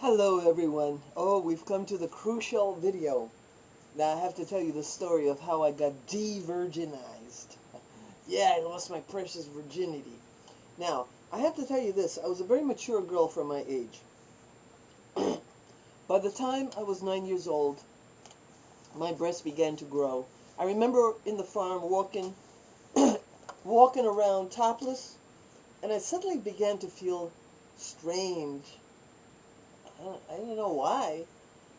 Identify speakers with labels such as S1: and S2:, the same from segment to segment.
S1: Hello everyone. Oh, we've come to the crucial video. Now I have to tell you the story of how I got de-virginized. Yeah, I lost my precious virginity. Now, I have to tell you this. I was a very mature girl for my age. By the time I was 9 years old, my breasts began to grow. I remember in the farm walking around topless, and I suddenly began to feel strange. I don't know why,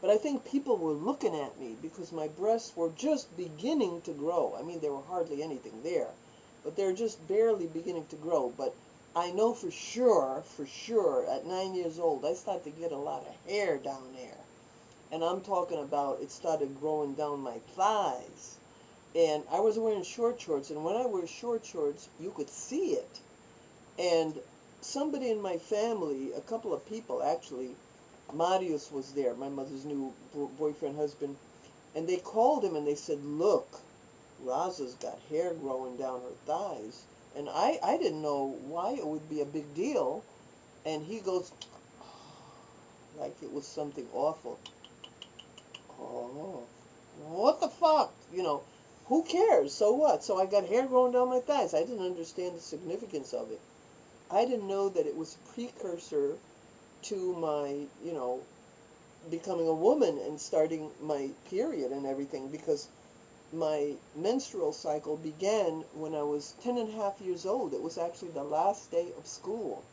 S1: but I think people were looking at me because my breasts were just beginning to grow. I mean, there were hardly anything there, but they're just barely beginning to grow. But I know for sure, at 9 years old, I started to get a lot of hair down there. And I'm talking about it started growing down my thighs. And I was wearing short shorts, and when I wear short shorts, you could see it. And somebody in my family, a couple of people actually, Marius was there, my mother's new boyfriend, husband, and they called him and they said, "Look, Raza's got hair growing down her thighs." And I didn't know why it would be a big deal. And he goes, like it was something awful. Oh, what the fuck? Who cares? So what? So I got hair growing down my thighs. I didn't understand the significance of it. I didn't know that it was a precursor to my, becoming a woman and starting my period and everything, because my menstrual cycle began when I was 10 and a half years old. It was actually the last day of school,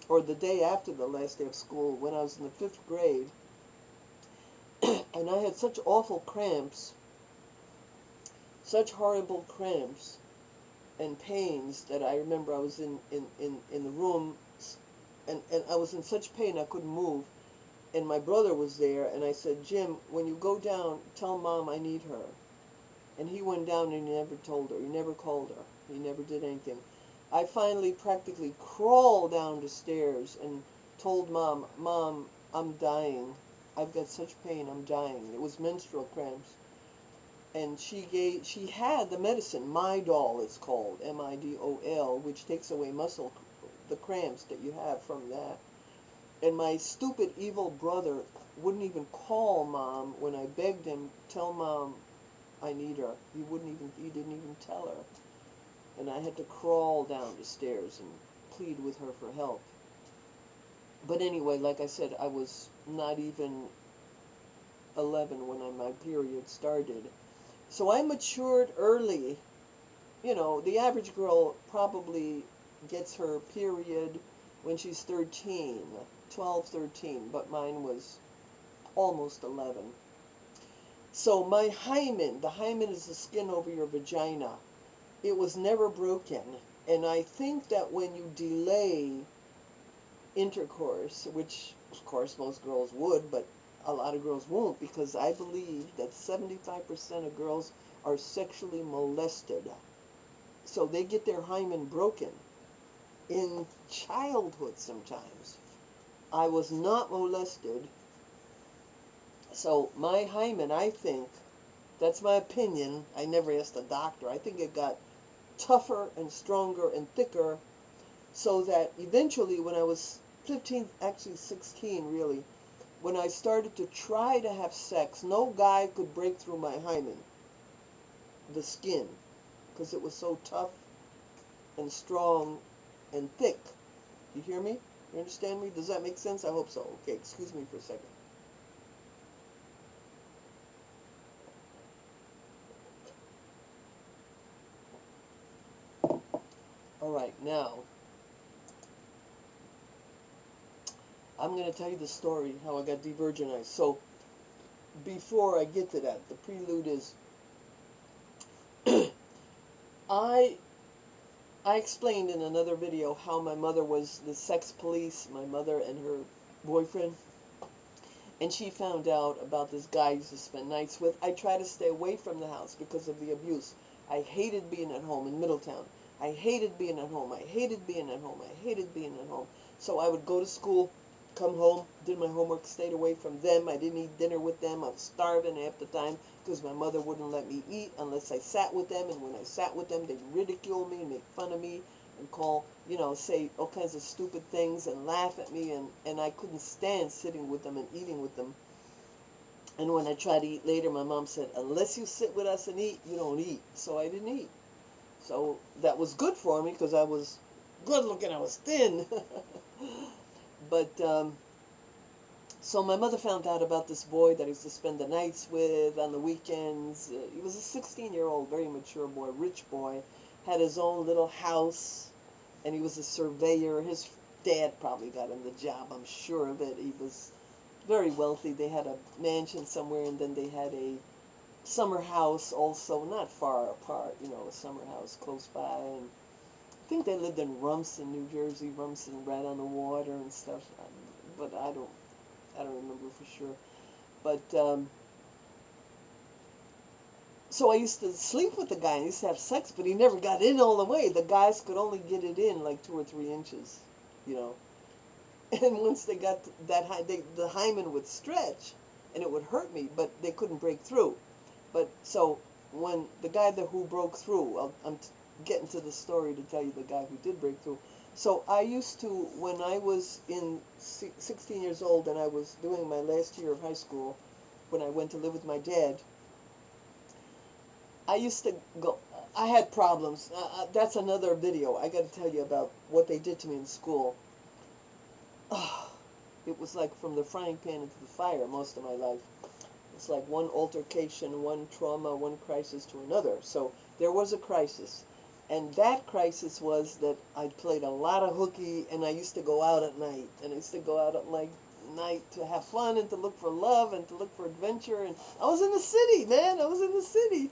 S1: or the day after the last day of school, when I was in the 5th grade. And I had such awful cramps, such horrible cramps and pains, that I remember I was in the room, and I was in such pain I couldn't move. And my brother was there, and I said, "Jim, when you go down, tell Mom I need her." And he went down and he never told her. He never called her. He never did anything. I finally practically crawled down the stairs and told Mom, "Mom, I'm dying. I've got such pain, I'm dying." It was menstrual cramps. And she had the medicine, Midol it's called, Midol, which takes away the cramps that you have from that. And my stupid evil brother wouldn't even call Mom when I begged him, "Tell Mom I need her." He didn't even tell her. And I had to crawl down the stairs and plead with her for help. But anyway, like I said, I was not even 11 when my period started. So I matured early. The average girl probably gets her period when she's 13, 12, 13, but mine was almost 11. So my hymen, the hymen is the skin over your vagina, it was never broken. And I think that when you delay intercourse, which of course most girls would, but a lot of girls won't, because I believe that 75% of girls are sexually molested. So they get their hymen broken in childhood sometimes. I was not molested. So my hymen, I think, that's my opinion, I never asked a doctor, I think it got tougher and stronger and thicker, so that eventually when I was 15, actually 16 really, when I started to try to have sex, no guy could break through my hymen, the skin, because it was so tough and strong and thick. You hear me? You understand me? Does that make sense? I hope so. Okay, excuse me for a second. Alright, now, I'm going to tell you the story, how I got de-virginized. So, before I get to that, the prelude is, I explained in another video how my mother was the sex police, my mother and her boyfriend, and she found out about this guy I used to spend nights with. I tried to stay away from the house because of the abuse. I hated being at home in Middletown. I hated being at home. I hated being at home. I hated being at home. So I would go to school, come home, did my homework, stayed away from them. I didn't eat dinner with them. I was starving half the time because my mother wouldn't let me eat unless I sat with them. And when I sat with them, they'd ridicule me and make fun of me and call, say all kinds of stupid things and laugh at me, and I couldn't stand sitting with them and eating with them. And when I tried to eat later, my mom said, unless you sit with us and eat, you don't eat. So I didn't eat. So that was good for me because I was good looking, I was thin. But so my mother found out about this boy that I used to spend the nights with on the weekends. He was a 16-year-old, very mature boy, rich boy, had his own little house, and he was a surveyor. His dad probably got him the job, I'm sure of it. He was very wealthy. They had a mansion somewhere, and then they had a summer house also, not far apart, a summer house close by. And I think they lived in Rumson, New Jersey, Rumson, right on the water and stuff. But I don't remember for sure. But so I used to sleep with the guy, and I used to have sex, but he never got in all the way. The guys could only get it in like 2 or 3 inches, And once they got that high, the hymen would stretch, and it would hurt me, but they couldn't break through. But so when the guy who broke through, I'm getting to the story to tell you the guy who did break through. So I used to, when I was 16 years old and I was doing my last year of high school, when I went to live with my dad, I used to go, I had problems. That's another video. I got to tell you about what they did to me in school. It was like from the frying pan into the fire most of my life. It's like one altercation, one trauma, one crisis to another. So there was a crisis. And that crisis was that I played a lot of hooky, and I used to go out at night. And I used to go out at night to have fun and to look for love and to look for adventure. And I was in the city, man. I was in the city.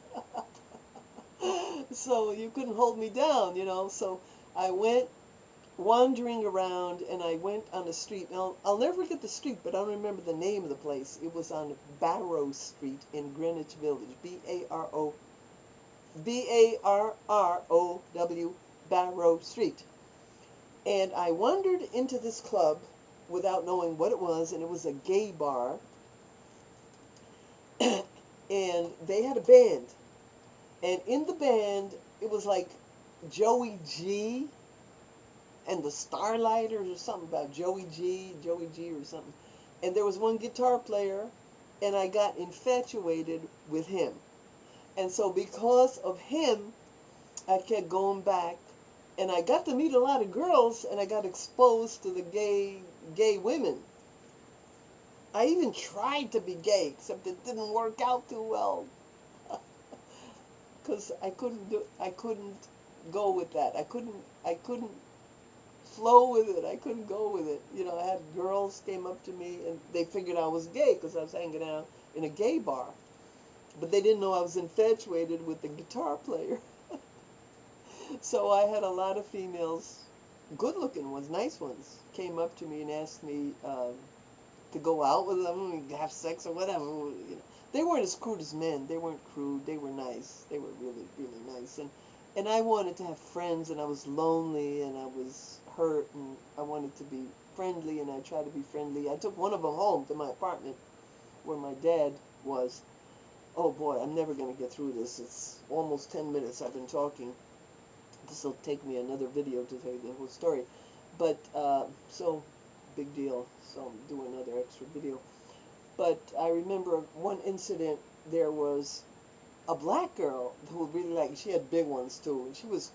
S1: So you couldn't hold me down, So I went wandering around, and I went on the street. Now, I'll never forget the street, but I don't remember the name of the place. It was on Barrow Street in Greenwich Village, Barrow, Barrow Street. And I wandered into this club without knowing what it was, and it was a gay bar. And they had a band. And in the band, it was like Joey G and the Starlighters or something about Joey G or something. And there was one guitar player, and I got infatuated with him. And so because of him, I kept going back, and I got to meet a lot of girls, and I got exposed to the gay women. I even tried to be gay, except it didn't work out too well. Because I couldn't go with that. I couldn't flow with it. I couldn't go with it. I had girls came up to me, and they figured I was gay because I was hanging out in a gay bar. But they didn't know I was infatuated with the guitar player. So I had a lot of females, good-looking ones, nice ones, came up to me and asked me to go out with them and have sex or whatever. They weren't as crude as men. They weren't crude. They were nice. They were really, really nice. And I wanted to have friends, and I was lonely, and I was hurt, and I wanted to be friendly, and I tried to be friendly. I took one of them home to my apartment where my dad was. Oh boy, I'm never going to get through this. It's almost 10 minutes I've been talking. This will take me another video to tell you the whole story. But, so, big deal. So I'll do another extra video. But I remember one incident, there was a black girl who really she had big ones too. And she was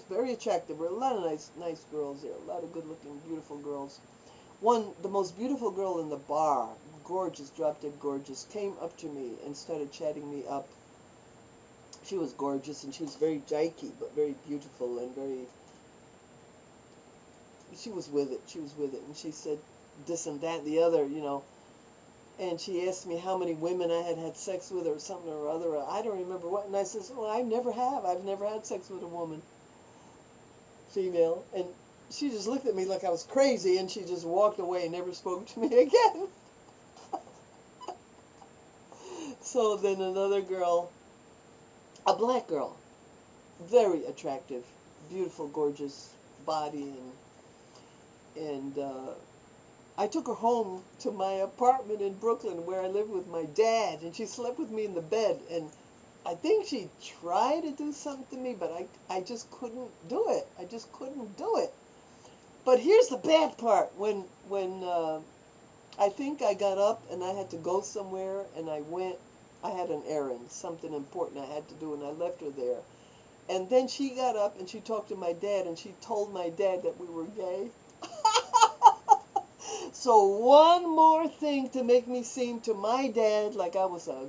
S1: very attractive. There were a lot of nice girls there, a lot of good-looking, beautiful girls. The most beautiful girl in the bar, gorgeous, drop-dead gorgeous, came up to me and started chatting me up. She was gorgeous, and she was very jikey, but very beautiful and she was with it. And she said this and that and the other, And she asked me how many women I had sex with or something or other. I don't remember what. And I said, well, I never have. I've never had sex with a woman, female. And she just looked at me like I was crazy, and she just walked away and never spoke to me again. So then another girl, a black girl, very attractive, beautiful, gorgeous body, and I took her home to my apartment in Brooklyn where I lived with my dad, and she slept with me in the bed, and I think she tried to do something to me, but I just couldn't do it. I just couldn't do it. But here's the bad part. When I think I got up and I had to go somewhere, and I went. I had an errand, something important I had to do, and I left her there. And then she got up and she talked to my dad, and she told my dad that we were gay. So one more thing to make me seem to my dad like I was a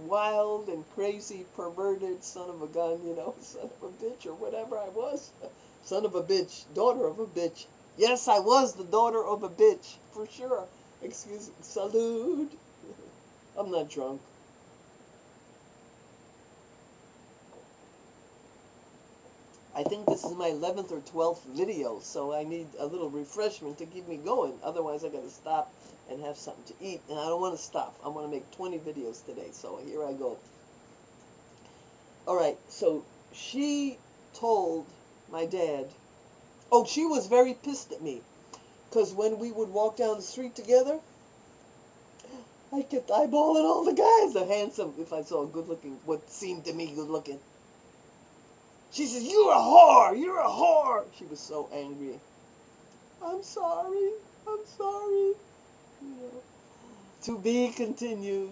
S1: wild and crazy, perverted son of a gun, son of a bitch or whatever I was. Son of a bitch, daughter of a bitch. Yes, I was the daughter of a bitch, for sure. Excuse me. Salute. I'm not drunk. I think this is my 11th or 12th video, so I need a little refreshment to keep me going. Otherwise, I got to stop and have something to eat. And I don't want to stop. I want to make 20 videos today, so here I go. All right, so she told my dad, oh, she was very pissed at me. Because when we would walk down the street together, I kept eyeballing all the guys. The handsome, if I saw a good-looking, what seemed to me good-looking. She says, "You're a whore! You're a whore!" She was so angry. I'm sorry. I'm sorry. To be continued.